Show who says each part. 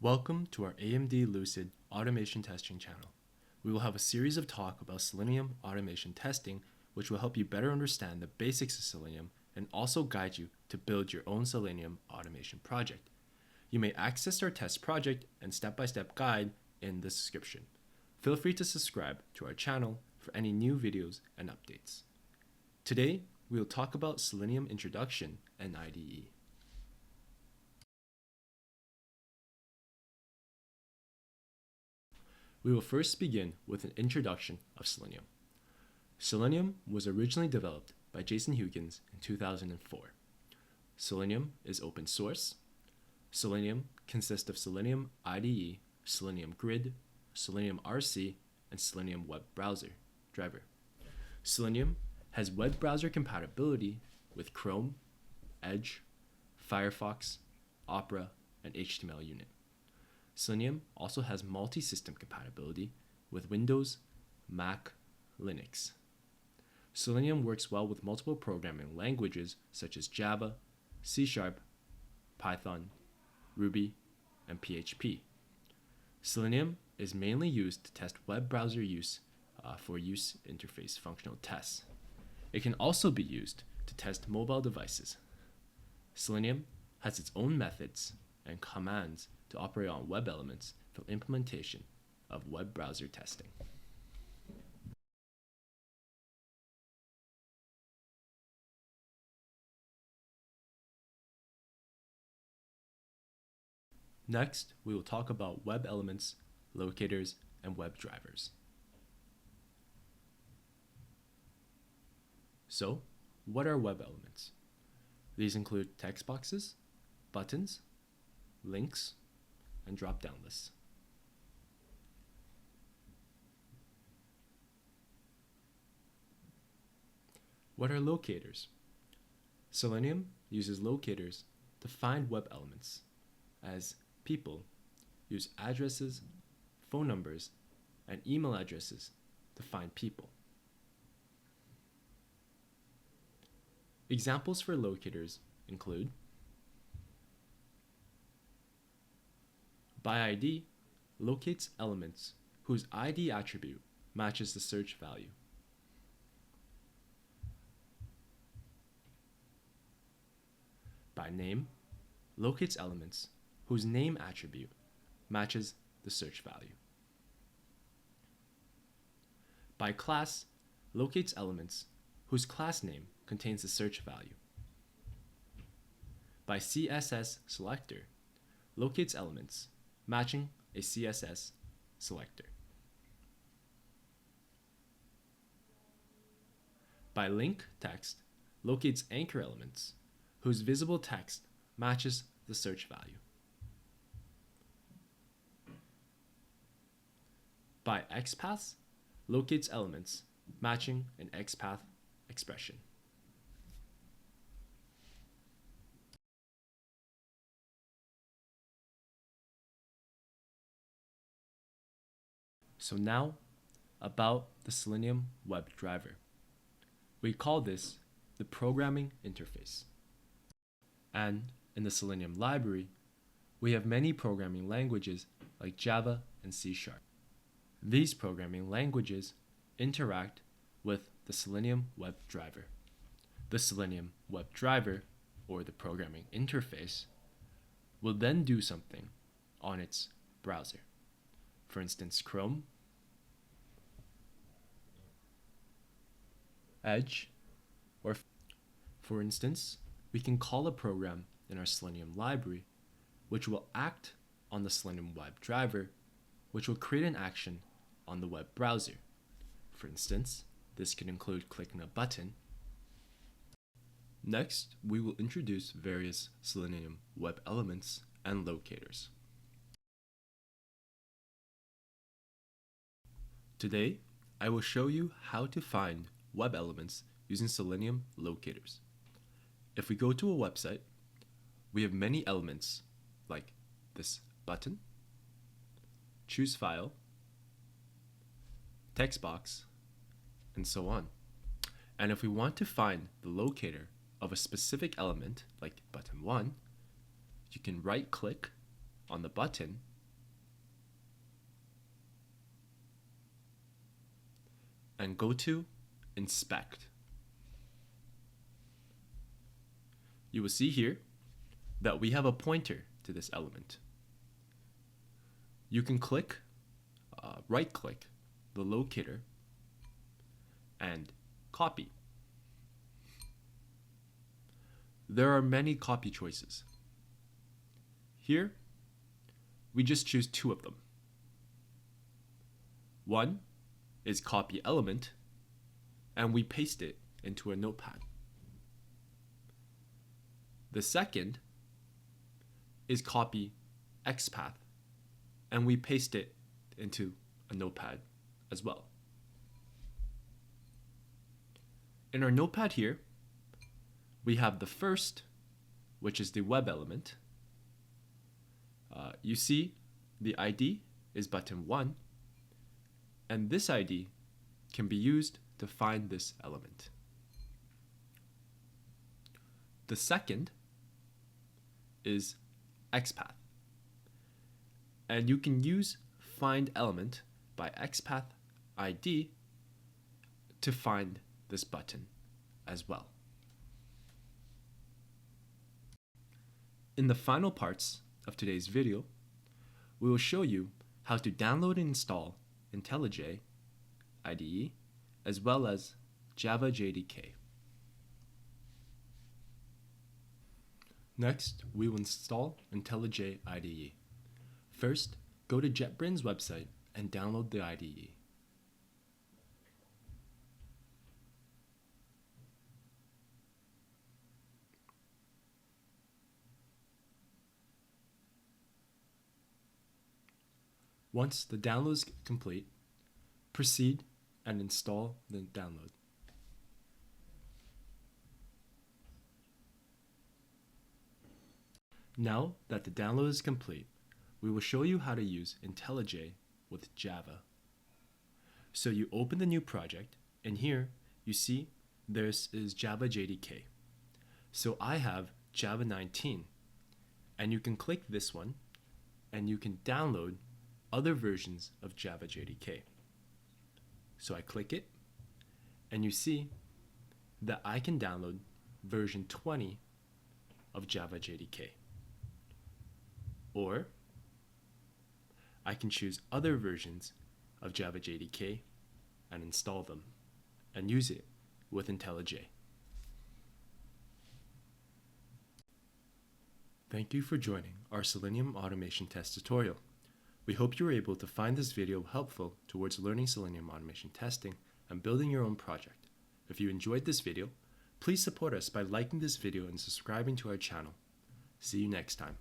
Speaker 1: Welcome to our AMD Lucid automation testing channel. We will have a series of talk about Selenium automation testing, which will help you better understand the basics of Selenium and also guide you to build your own Selenium automation project. You may access our test project and step-by-step guide in the description. Feel free to subscribe to our channel for any new videos and updates. Today, we will talk about Selenium introduction and IDE. We will first begin with an introduction of Selenium. Selenium was originally developed by Jason Huggins in 2004. Selenium is open source. Selenium consists of Selenium IDE, Selenium Grid, Selenium RC, and Selenium WebDriver. Selenium has web browser compatibility with Chrome, Edge, Firefox, Opera, and HTML-Unit. Selenium also has multi-system compatibility with Windows, Mac, Linux. Selenium works well with multiple programming languages such as Java, C#, Python, Ruby, and PHP. Selenium is mainly used to test web browser use for use interface functional tests. It can also be used to test mobile devices. Selenium has its own methods and commands to operate on web elements for implementation of web browser testing. Next, we will talk about web elements, locators, and web drivers. So, what are web elements? These include text boxes, buttons, links, and drop-down lists. What are locators? Selenium uses locators to find web elements, as people use addresses, phone numbers, and email addresses to find people. Examples for locators include ByID locates elements whose ID attribute matches the search value. ByName locates elements whose name attribute matches the search value. ByClass locates elements whose class name contains the search value. ByCSS selector locates elements matching a CSS selector. ByLink text locates anchor elements whose visible text matches the search value. ByXpath locates elements matching an XPath expression. So now, about the Selenium WebDriver. We call this the programming interface. And in the Selenium library, we have many programming languages like Java and C#. These programming languages interact with the Selenium WebDriver. The Selenium WebDriver, or the programming interface, will then do something on its browser. For instance, Chrome, Edge, or for instance, we can call a program in our Selenium library which will act on the Selenium WebDriver, which will create an action on the web browser. For instance, this could include clicking a button. Next, we will introduce various Selenium web elements and locators. Today, I will show you how to find web elements using Selenium locators. If we go to a website, we have many elements like this button, choose file, text box, and so on. And if we want to find the locator of a specific element, like button 1, you can right-click on the button and go to Inspect. You will see here that we have a pointer to this element. You can right-click the locator and copy. There are many copy choices. Here, we just choose 2 of them. One is copy element, and we paste it into a notepad. The second is copy XPath, and we paste it into a notepad as well. In our notepad here, we have the first, which is the web element. You see the ID is button 1, and this ID can be used to find this element. The second is XPath, and you can use find element by XPath ID to find this button as well. In the final parts of today's video, we will show you how to download and install IntelliJ IDE as well as Java JDK. Next, we will install IntelliJ IDE. First, go to JetBrains' website and download the IDE. Once the download is complete, proceed and install the download. Now that the download is complete, we will show you how to use IntelliJ with Java. So you open the new project, and here you see this is Java JDK. So I have Java 19, and you can click this one, and you can download other versions of Java JDK. So I click it, and you see that I can download version 20 of Java JDK. Or I can choose other versions of Java JDK and install them and use it with IntelliJ. Thank you for joining our Selenium automation test tutorial. We hope you were able to find this video helpful towards learning Selenium automation testing and building your own project. If you enjoyed this video, please support us by liking this video and subscribing to our channel. See you next time.